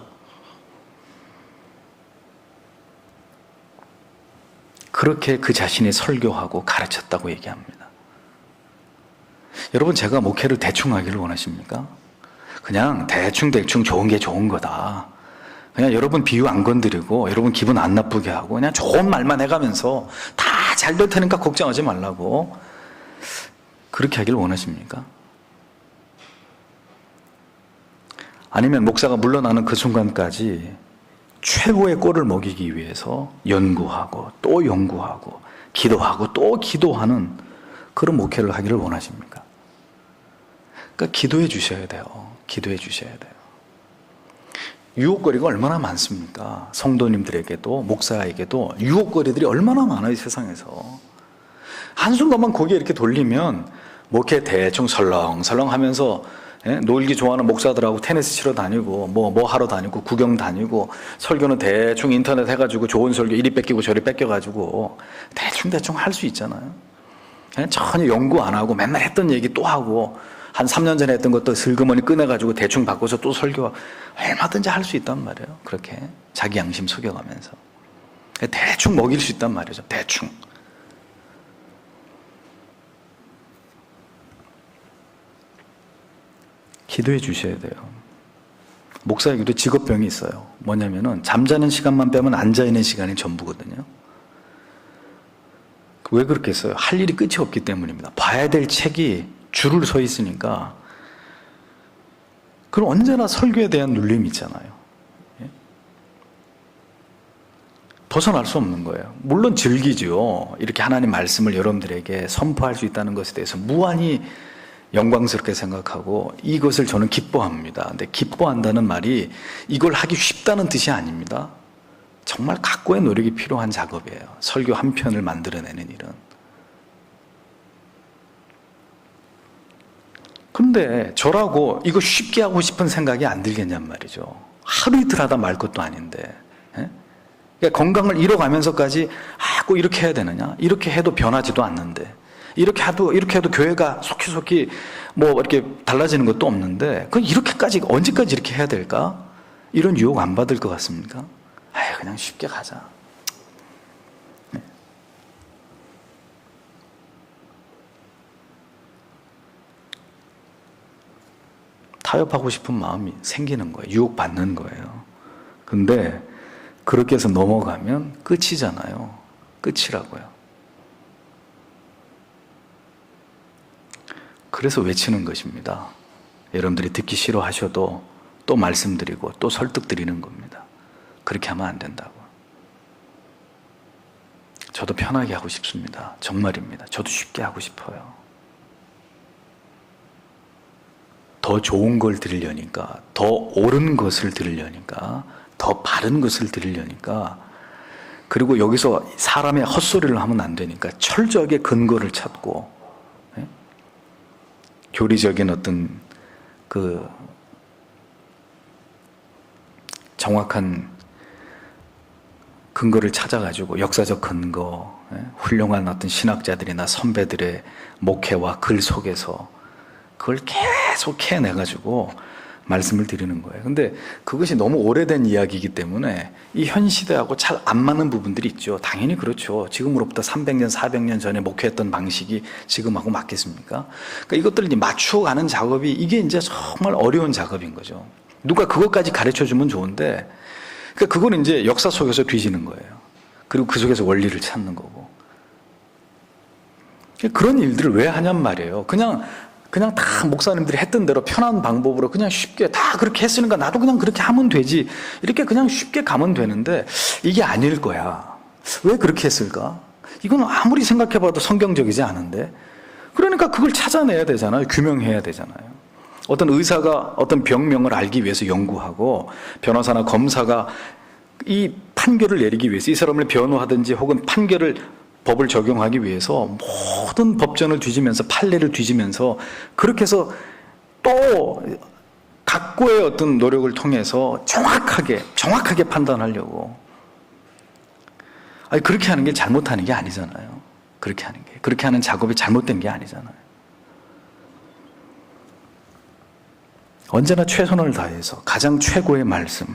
그렇게 그 자신이 설교하고 가르쳤다고 얘기합니다. 여러분, 제가 목회를 대충 하기를 원하십니까? 그냥 대충 좋은 게 좋은 거다. 그냥 여러분 비유 안 건드리고 여러분 기분 안 나쁘게 하고 그냥 좋은 말만 해가면서 다 잘 될 테니까 걱정하지 말라고, 그렇게 하기를 원하십니까? 아니면 목사가 물러나는 그 순간까지 최고의 꼴을 먹이기 위해서 연구하고 또 연구하고 기도하고 또 기도하는 그런 목회를 하기를 원하십니까? 그러니까 기도해 주셔야 돼요. 기도해 주셔야 돼요. 유혹거리가 얼마나 많습니까? 성도님들에게도 목사에게도 유혹거리들이 얼마나 많아요, 세상에서. 한순간만 고개 이렇게 돌리면 목회 대충 설렁설렁 하면서, 놀기 좋아하는 목사들하고 테니스 치러 다니고 뭐 하러 다니고 구경 다니고, 설교는 대충 인터넷 해가지고 좋은 설교 이리 뺏기고 저리 뺏겨가지고 대충 할 수 있잖아요. 전혀 연구 안 하고 맨날 했던 얘기 또 하고, 한 3년 전에 했던 것도 슬그머니 꺼내가지고 대충 바꿔서 또 설교 얼마든지 할 수 있단 말이에요. 그렇게 자기 양심 속여가면서 대충 먹일 수 있단 말이죠. 대충. 기도해 주셔야 돼요. 목사에게도 직업병이 있어요. 뭐냐면은 잠자는 시간만 빼면 앉아있는 시간이 전부거든요. 왜 그렇겠어요? 할 일이 끝이 없기 때문입니다. 봐야 될 책이 줄을 서 있으니까. 그럼 언제나 설교에 대한 눌림이 있잖아요. 벗어날 수 없는 거예요. 물론 즐기죠. 이렇게 하나님 말씀을 여러분들에게 선포할 수 있다는 것에 대해서 무한히 영광스럽게 생각하고 이것을 저는 기뻐합니다. 근데 기뻐한다는 말이 이걸 하기 쉽다는 뜻이 아닙니다. 정말 각고의 노력이 필요한 작업이에요. 설교 한 편을 만들어내는 일은. 그런데 저라고 이거 쉽게 하고 싶은 생각이 안 들겠냔 말이죠. 하루 이틀 하다 말 것도 아닌데. 그러니까 건강을 잃어가면서까지 꼭 이렇게 해야 되느냐? 이렇게 해도 변하지도 않는데, 이렇게 해도 교회가 속히 뭐 이렇게 달라지는 것도 없는데, 그 이렇게까지 언제까지 이렇게 해야 될까? 이런 유혹 안 받을 것 같습니까? 그냥 쉽게 가자. 타협하고 싶은 마음이 생기는 거예요. 유혹받는 거예요. 근데 그렇게 해서 넘어가면 끝이잖아요. 끝이라고요. 그래서 외치는 것입니다. 여러분들이 듣기 싫어하셔도 또 말씀드리고 또 설득드리는 겁니다. 그렇게 하면 안 된다고. 저도 편하게 하고 싶습니다. 정말입니다. 저도 쉽게 하고 싶어요. 더 좋은 걸 들으려니까, 더 옳은 것을 들으려니까, 더 바른 것을 들으려니까, 그리고 여기서 사람의 헛소리를 하면 안 되니까 철저하게 근거를 찾고, 예? 교리적인 어떤 그 정확한 근거를 찾아가지고 역사적 근거, 훌륭한 어떤 신학자들이나 선배들의 목회와 글 속에서 그걸 계속 해내가지고 말씀을 드리는 거예요. 근데 그것이 너무 오래된 이야기이기 때문에 이 현 시대하고 잘 안 맞는 부분들이 있죠. 당연히 그렇죠. 지금으로부터 300년, 400년 전에 목회했던 방식이 지금하고 맞겠습니까? 그러니까 이것들을 이제 맞춰가는 작업이 이게 이제 정말 어려운 작업인 거죠. 누가 그것까지 가르쳐 주면 좋은데, 그러니까 그건 이제 역사 속에서 뒤지는 거예요. 그리고 그 속에서 원리를 찾는 거고. 그런 일들을 왜 하냔 말이에요. 그냥 다 목사님들이 했던 대로 편한 방법으로 그냥 쉽게 다 그렇게 했으니까 나도 그냥 그렇게 하면 되지. 이렇게 그냥 쉽게 가면 되는데 이게 아닐 거야. 왜 그렇게 했을까? 이건 아무리 생각해봐도 성경적이지 않은데. 그러니까 그걸 찾아내야 되잖아요. 규명해야 되잖아요. 어떤 의사가 어떤 병명을 알기 위해서 연구하고 변호사나 검사가 이 판결을 내리기 위해서 이 사람을 변호하든지 혹은 법을 적용하기 위해서 모든 법전을 뒤지면서 판례를 뒤지면서 그렇게 해서 또 각고의 어떤 노력을 통해서 정확하게 판단하려고. 아니, 그렇게 하는 게 잘못하는 게 아니잖아요. 그렇게 하는 작업이 잘못된 게 아니잖아요. 언제나 최선을 다해서 가장 최고의 말씀,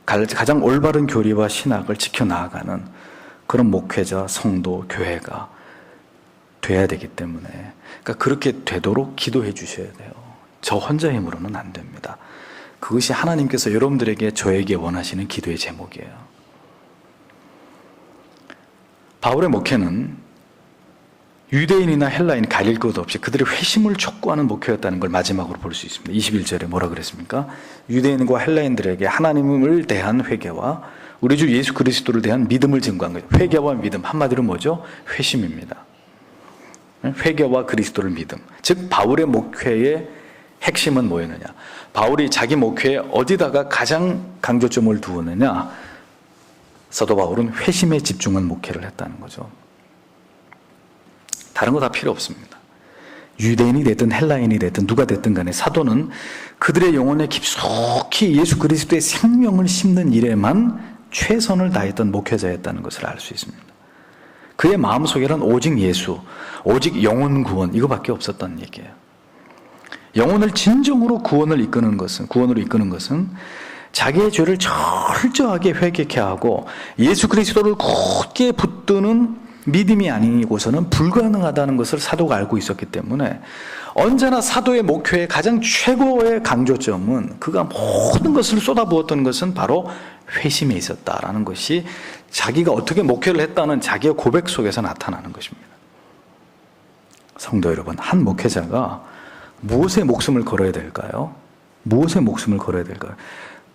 가장 올바른 교리와 신학을 지켜나가는 그런 목회자, 성도, 교회가 돼야 되기 때문에, 그러니까 그렇게 되도록 기도해 주셔야 돼요. 저 혼자 힘으로는 안 됩니다. 그것이 하나님께서 여러분들에게, 저에게 원하시는 기도의 제목이에요. 바울의 목회는 유대인이나 헬라인 가릴 것 없이 그들의 회심을 촉구하는 목회였다는 걸 마지막으로 볼 수 있습니다. 21절에 뭐라 그랬습니까? 유대인과 헬라인들에게 하나님을 대한 회개와 우리 주 예수 그리스도를 대한 믿음을 증거한 거죠. 회개와 믿음, 한마디로 뭐죠? 회심입니다. 회개와 그리스도를 믿음. 즉 바울의 목회의 핵심은 뭐였느냐? 바울이 자기 목회에 어디다가 가장 강조점을 두었느냐? 사도 바울은 회심에 집중한 목회를 했다는 거죠. 다른 거 다 필요 없습니다. 유대인이 됐든 헬라인이 됐든 누가 됐든 간에 사도는 그들의 영혼에 깊숙이 예수 그리스도의 생명을 심는 일에만 최선을 다했던 목회자였다는 것을 알 수 있습니다. 그의 마음속에는 오직 예수, 오직 영혼 구원, 이거밖에 없었다는 얘기예요. 영혼을 진정으로 구원으로 이끄는 것은 자기의 죄를 철저하게 회개케 하고 예수 그리스도를 굳게 붙드는 믿음이 아니고서는 불가능하다는 것을 사도가 알고 있었기 때문에 언제나 사도의 목회의 가장 최고의 강조점은 그가 모든 것을 쏟아부었던 것은 바로 회심에 있었다라는 것이 자기가 어떻게 목회를 했다는 자기의 고백 속에서 나타나는 것입니다. 성도 여러분, 한 목회자가 무엇에 목숨을 걸어야 될까요? 무엇에 목숨을 걸어야 될까요?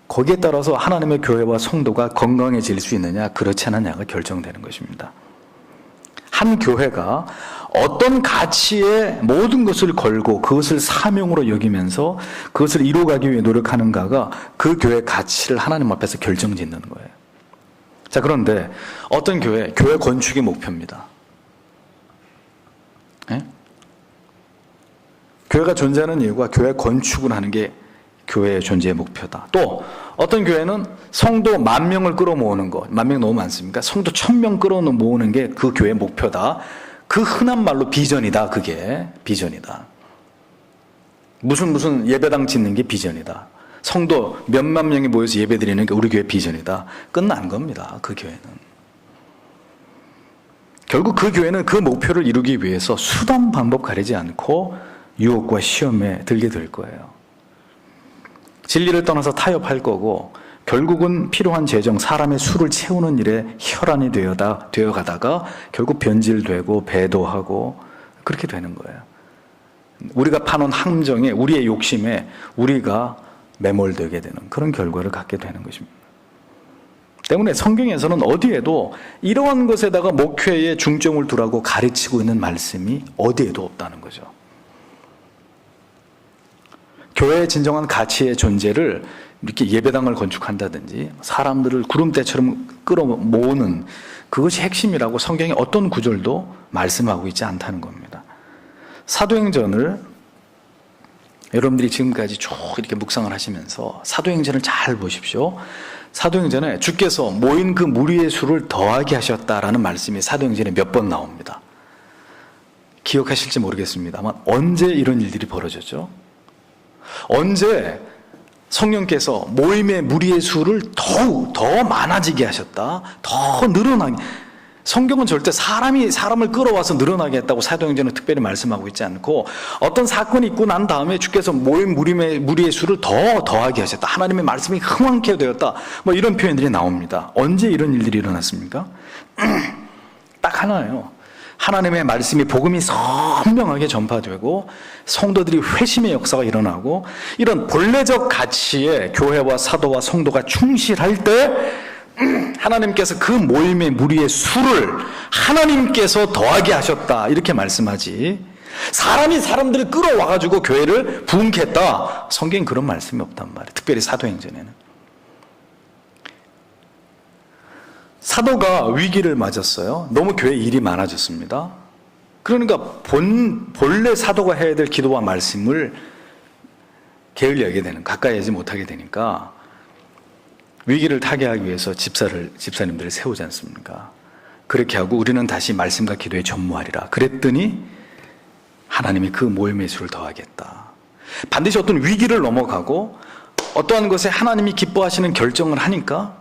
거기에 따라서 하나님의 교회와 성도가 건강해질 수 있느냐 그렇지 않느냐가 결정되는 것입니다. 한 교회가 어떤 가치에 모든 것을 걸고 그것을 사명으로 여기면서 그것을 이루어가기 위해 노력하는가가 그 교회의 가치를 하나님 앞에서 결정짓는 거예요. 자, 그런데 어떤 교회 건축이 목표입니다. 예? 교회가 존재하는 이유가 교회 건축을 하는 게 교회의 존재의 목표다. 또 어떤 교회는 성도 10,000명을 끌어모으는 것, 10,000명 너무 많습니까? 성도 1,000명 끌어모으는 게 그 교회의 목표다. 그 흔한 말로 비전이다. 그게 비전이다. 무슨 예배당 짓는 게 비전이다. 성도 몇만 명이 모여서 예배 드리는 게 우리 교회 비전이다. 끝난 겁니다. 그 교회는. 결국 그 교회는 그 목표를 이루기 위해서 수단 방법 가리지 않고 유혹과 시험에 들게 될 거예요. 진리를 떠나서 타협할 거고 결국은 필요한 재정, 사람의 수를 채우는 일에 혈안이 되어가다가 결국 변질되고 배도하고 그렇게 되는 거예요. 우리가 파놓은 함정에, 우리의 욕심에 우리가 매몰되게 되는 그런 결과를 갖게 되는 것입니다. 때문에 성경에서는 어디에도 이러한 것에다가 목회에 중점을 두라고 가르치고 있는 말씀이 어디에도 없다는 거죠. 교회의 진정한 가치의 존재를 이렇게 예배당을 건축한다든지 사람들을 구름대처럼 끌어모으는 그것이 핵심이라고 성경의 어떤 구절도 말씀하고 있지 않다는 겁니다. 사도행전을 여러분들이 지금까지 쭉 이렇게 묵상을 하시면서 사도행전을 잘 보십시오. 사도행전에 주께서 모인 그 무리의 수를 더하게 하셨다라는 말씀이 사도행전에 몇 번 나옵니다. 기억하실지 모르겠습니다만 언제 이런 일들이 벌어졌죠? 언제 성령께서 모임의 무리의 수를 더욱 더 많아지게 하셨다, 더 늘어나게. 성경은 절대 사람이 사람을 끌어와서 늘어나게 했다고 사도행전은 특별히 말씀하고 있지 않고, 어떤 사건이 있고 난 다음에 주께서 모임 무리의 수를 더 더하게 하셨다, 하나님의 말씀이 흥왕케 되었다, 뭐 이런 표현들이 나옵니다. 언제 이런 일들이 일어났습니까? 딱 하나예요. 하나님의 말씀이, 복음이 선명하게 전파되고 성도들이 회심의 역사가 일어나고, 이런 본래적 가치에 교회와 사도와 성도가 충실할 때 하나님께서 그 모임의 무리의 수를 하나님께서 더하게 하셨다, 이렇게 말씀하지, 사람이 사람들을 끌어와가지고 교회를 부흥케 했다, 성경에 그런 말씀이 없단 말이에요. 특별히 사도행전에는. 사도가 위기를 맞았어요. 너무 교회 일이 많아졌습니다. 그러니까 본래 사도가 해야 될 기도와 말씀을 게을리하게 되는, 가까이 하지 못하게 되니까 위기를 타개하기 위해서 집사님들을 세우지 않습니까? 그렇게 하고 우리는 다시 말씀과 기도에 전무하리라 그랬더니 하나님이 그 모임의 수를 더하겠다. 반드시 어떤 위기를 넘어가고 어떠한 것에 하나님이 기뻐하시는 결정을 하니까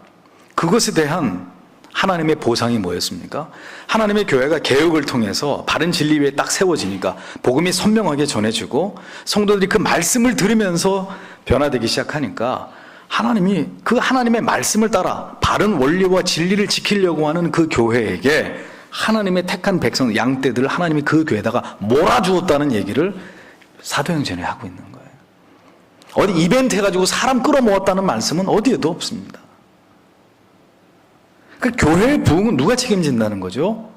그것에 대한 하나님의 보상이 뭐였습니까? 하나님의 교회가 개혁을 통해서 바른 진리 위에 딱 세워지니까 복음이 선명하게 전해지고 성도들이 그 말씀을 들으면서 변화되기 시작하니까 하나님이 그 하나님의 말씀을 따라 바른 원리와 진리를 지키려고 하는 그 교회에게 하나님의 택한 백성, 양떼들을 하나님이 그 교회에다가 몰아주었다는 얘기를 사도행전에 하고 있는 거예요. 어디 이벤트 해가지고 사람 끌어모았다는 말씀은 어디에도 없습니다. 그 교회의 부흥은 누가 책임진다는 거죠?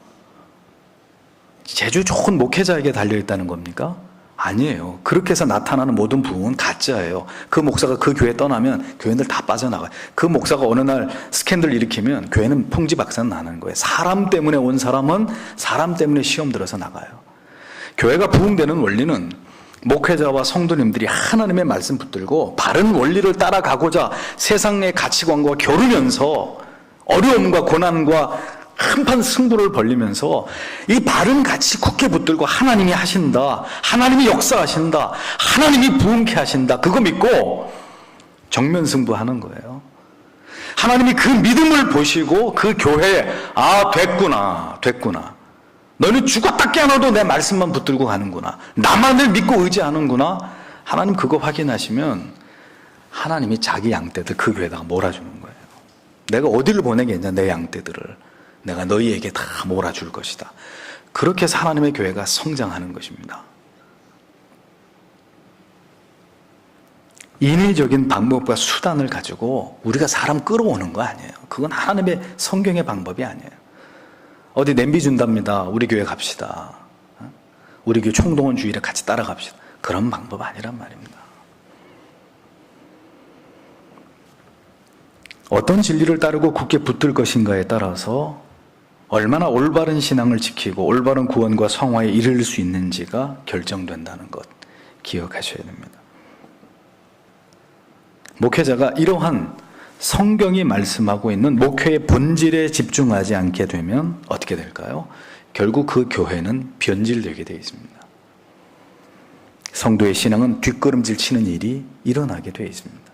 재주 좋은 목회자에게 달려있다는 겁니까? 아니에요. 그렇게 해서 나타나는 모든 부흥은 가짜예요. 그 목사가 그 교회 떠나면 교회들 다 빠져나가요. 그 목사가 어느 날 스캔들 일으키면 교회는 풍지박산 나는 거예요. 사람 때문에 온 사람은 사람 때문에 시험 들어서 나가요. 교회가 부흥되는 원리는 목회자와 성도님들이 하나님의 말씀 붙들고 바른 원리를 따라가고자 세상의 가치관과 겨루면서 어려움과 고난과 한판 승부를 벌리면서 이 바른 가치 굳게 붙들고 하나님이 하신다, 하나님이 역사하신다, 하나님이 부흥케 하신다, 그거 믿고 정면 승부하는 거예요. 하나님이 그 믿음을 보시고 그 교회에 됐구나, 너는 죽었다 깨어나도 내 말씀만 붙들고 가는구나, 나만을 믿고 의지하는구나, 하나님 그거 확인하시면 하나님이 자기 양떼들 그 교회에다가 몰아주는 거예요. 내가 어디를 보내겠냐, 내 양떼들을 내가 너희에게 다 몰아줄 것이다. 그렇게 해서 하나님의 교회가 성장하는 것입니다. 인위적인 방법과 수단을 가지고 우리가 사람 끌어오는 거 아니에요. 그건 하나님의 성경의 방법이 아니에요. 어디 냄비 준답니다, 우리 교회 갑시다, 우리 교회 총동원 주일에 같이 따라갑시다, 그런 방법 아니란 말입니다. 어떤 진리를 따르고 굳게 붙들 것인가에 따라서 얼마나 올바른 신앙을 지키고 올바른 구원과 성화에 이를 수 있는지가 결정된다는 것 기억하셔야 됩니다. 목회자가 이러한 성경이 말씀하고 있는 목회의 본질에 집중하지 않게 되면 어떻게 될까요? 결국 그 교회는 변질되게 되어 있습니다. 성도의 신앙은 뒷걸음질 치는 일이 일어나게 되어 있습니다.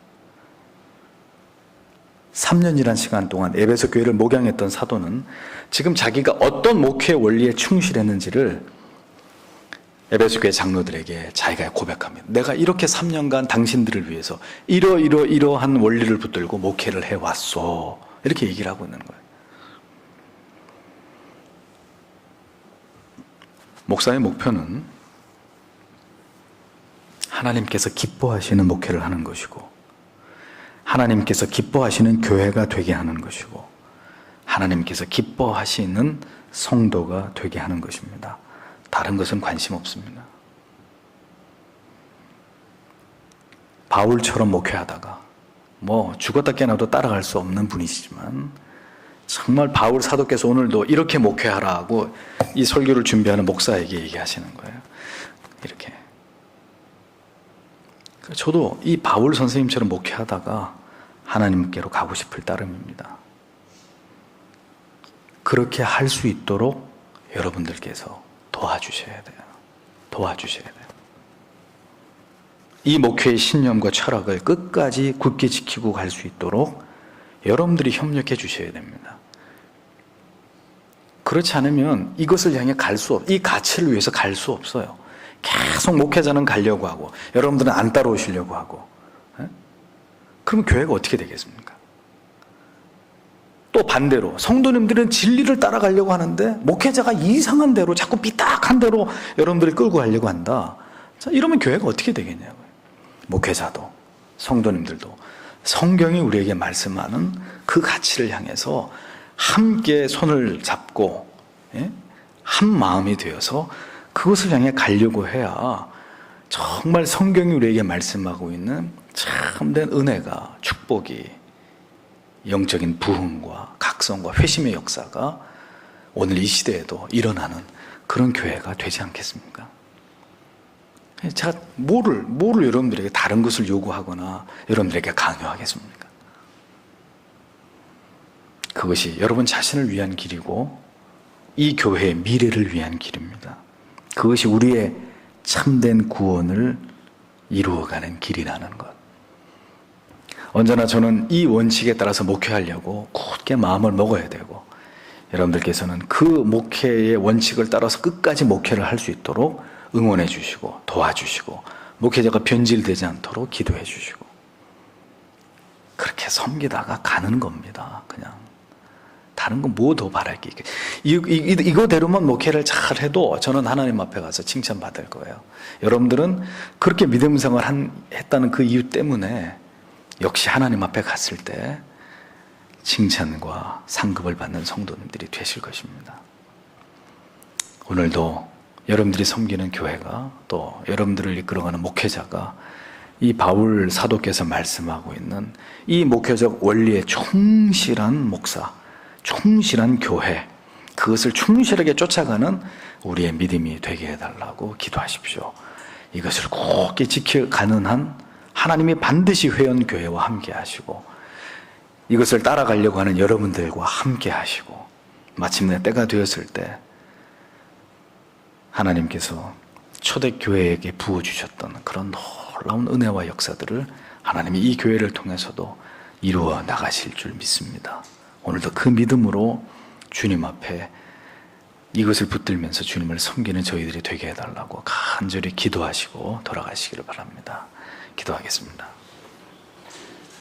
3년이란 시간 동안 에베소 교회를 목양했던 사도는 지금 자기가 어떤 목회 원리에 충실했는지를 에베소 교회 장로들에게 자기가 고백합니다. 내가 이렇게 3년간 당신들을 위해서 이러한 원리를 붙들고 목회를 해왔어, 이렇게 얘기를 하고 있는 거예요. 목사의 목표는 하나님께서 기뻐하시는 목회를 하는 것이고, 하나님께서 기뻐하시는 교회가 되게 하는 것이고, 하나님께서 기뻐하시는 성도가 되게 하는 것입니다. 다른 것은 관심 없습니다. 바울처럼 목회하다가 죽었다 깨어나도 따라갈 수 없는 분이시지만, 정말 바울 사도께서 오늘도 이렇게 목회하라 하고 이 설교를 준비하는 목사에게 얘기하시는 거예요. 이렇게. 저도 이 바울 선생님처럼 목회하다가 하나님께로 가고 싶을 따름입니다. 그렇게 할 수 있도록 여러분들께서 도와주셔야 돼요. 도와주셔야 돼요. 이 목회의 신념과 철학을 끝까지 굳게 지키고 갈 수 있도록 여러분들이 협력해 주셔야 됩니다. 그렇지 않으면 이것을 향해 이 가치를 위해서 갈 수 없어요. 계속 목회자는 가려고 하고 여러분들은 안 따라오시려고 하고, 그러면 교회가 어떻게 되겠습니까? 또 반대로 성도님들은 진리를 따라가려고 하는데 목회자가 이상한 대로, 자꾸 삐딱한 대로 여러분들을 끌고 가려고 한다. 자, 이러면 교회가 어떻게 되겠냐고요. 목회자도 성도님들도 성경이 우리에게 말씀하는 그 가치를 향해서 함께 손을 잡고 한 마음이 되어서 그것을 향해 가려고 해야 정말 성경이 우리에게 말씀하고 있는 참된 은혜가, 축복이, 영적인 부흥과 각성과 회심의 역사가 오늘 이 시대에도 일어나는 그런 교회가 되지 않겠습니까? 제가 뭐를 여러분들에게 다른 것을 요구하거나 여러분들에게 강요하겠습니까? 그것이 여러분 자신을 위한 길이고 이 교회의 미래를 위한 길입니다. 그것이 우리의 참된 구원을 이루어가는 길이라는 것. 언제나 저는 이 원칙에 따라서 목회하려고 굳게 마음을 먹어야 되고, 여러분들께서는 그 목회의 원칙을 따라서 끝까지 목회를 할 수 있도록 응원해 주시고 도와주시고, 목회자가 변질되지 않도록 기도해 주시고, 그렇게 섬기다가 가는 겁니다. 그냥 다른 건 뭐 더 바랄 게 이거대로만 목회를 잘 해도 저는 하나님 앞에 가서 칭찬받을 거예요. 여러분들은 그렇게 믿음 생활 했다는 그 이유 때문에 역시 하나님 앞에 갔을 때 칭찬과 상급을 받는 성도님들이 되실 것입니다. 오늘도 여러분들이 섬기는 교회가, 또 여러분들을 이끌어가는 목회자가 이 바울 사도께서 말씀하고 있는 이 목회적 원리에 충실한 목사, 충실한 교회, 그것을 충실하게 쫓아가는 우리의 믿음이 되게 해달라고 기도하십시오. 이것을 굳게 지켜가는 한 하나님이 반드시 회원교회와 함께 하시고, 이것을 따라가려고 하는 여러분들과 함께 하시고, 마침내 때가 되었을 때 하나님께서 초대교회에게 부어주셨던 그런 놀라운 은혜와 역사들을 하나님이 이 교회를 통해서도 이루어 나가실 줄 믿습니다. 오늘도 그 믿음으로 주님 앞에 이것을 붙들면서 주님을 섬기는 저희들이 되게 해달라고 간절히 기도하시고 돌아가시기를 바랍니다. 기도하겠습니다.